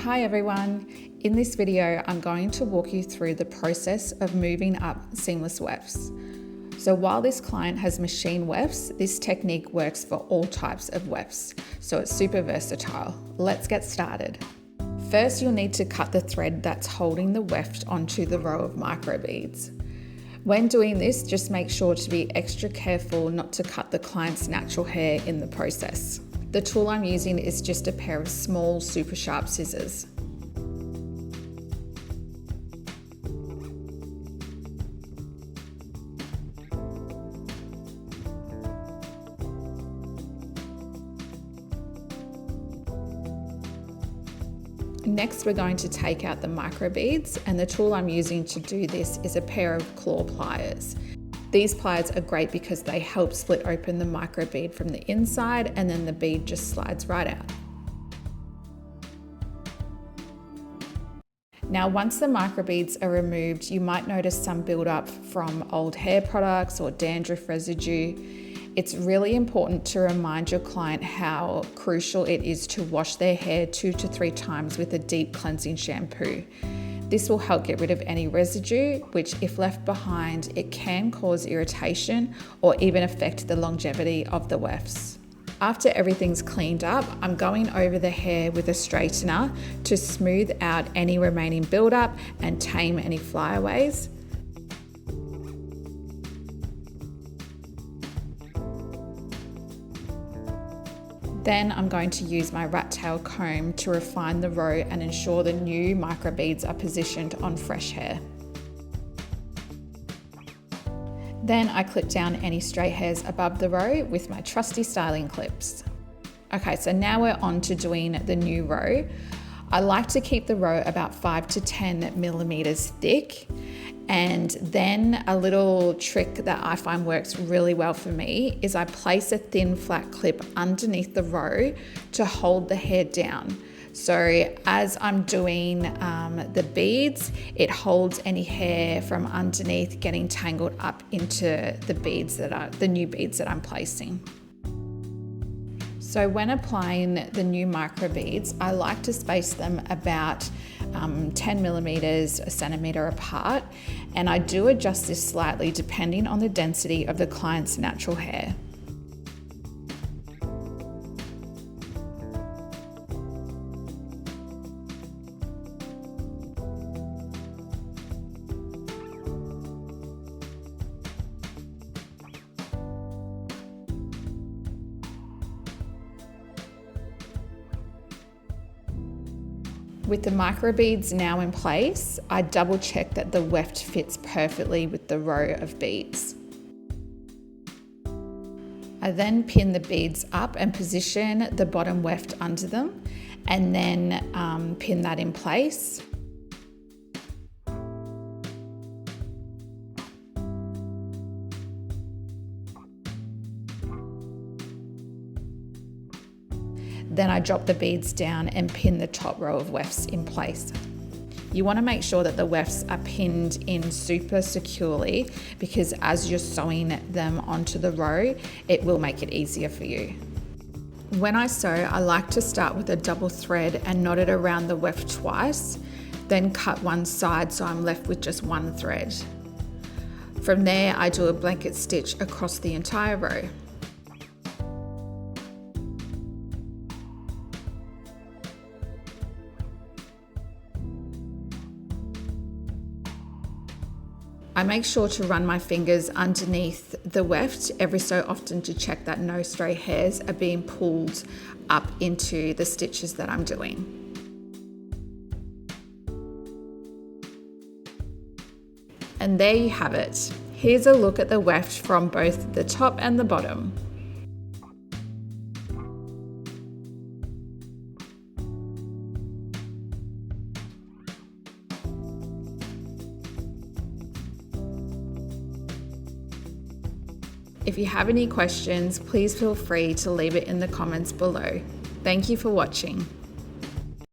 Hi everyone, in this video I'm going to walk you through the process of moving up seamless wefts. So while this client has machine wefts, this technique works for all types of wefts, so it's super versatile. Let's get started. First you'll need to cut the thread that's holding the weft onto the row of microbeads. When doing this, just make sure to be extra careful not to cut the client's natural hair in the process. The tool I'm using is just a pair of small, super sharp scissors. Next, we're going to take out the microbeads, and the tool I'm using to do this is a pair of claw pliers. These pliers are great because they help split open the microbead from the inside, and then the bead just slides right out. Now, once the microbeads are removed, you might notice some buildup from old hair products or dandruff residue. It's really important to remind your client how crucial it is to wash their hair 2 to 3 times with a deep cleansing shampoo. This will help get rid of any residue, which if left behind, it can cause irritation or even affect the longevity of the wefts. After everything's cleaned up, I'm going over the hair with a straightener to smooth out any remaining buildup and tame any flyaways. Then I'm going to use my rat tail comb to refine the row and ensure the new microbeads are positioned on fresh hair. Then I clip down any stray hairs above the row with my trusty styling clips. Okay, so now we're on to doing the new row. I like to keep the row about 5 to 10 millimeters thick. And then a little trick that I find works really well for me is I place a thin flat clip underneath the row to hold the hair down. So as I'm doing the beads, it holds any hair from underneath getting tangled up into the beads the new beads that I'm placing. So when applying the new microbeads, I like to space them about 10 millimeters, a centimeter apart, and I do adjust this slightly depending on the density of the client's natural hair. With the microbeads now in place, I double check that the weft fits perfectly with the row of beads. I then pin the beads up and position the bottom weft under them, and then pin that in place. Then I drop the beads down and pin the top row of wefts in place. You want to make sure that the wefts are pinned in super securely, because as you're sewing them onto the row, it will make it easier for you. When I sew, I like to start with a double thread and knot it around the weft twice, then cut one side so I'm left with just one thread. From there, I do a blanket stitch across the entire row. I make sure to run my fingers underneath the weft every so often to check that no stray hairs are being pulled up into the stitches that I'm doing. And there you have it. Here's a look at the weft from both the top and the bottom. If you have any questions, please feel free to leave it in the comments below. Thank you for watching.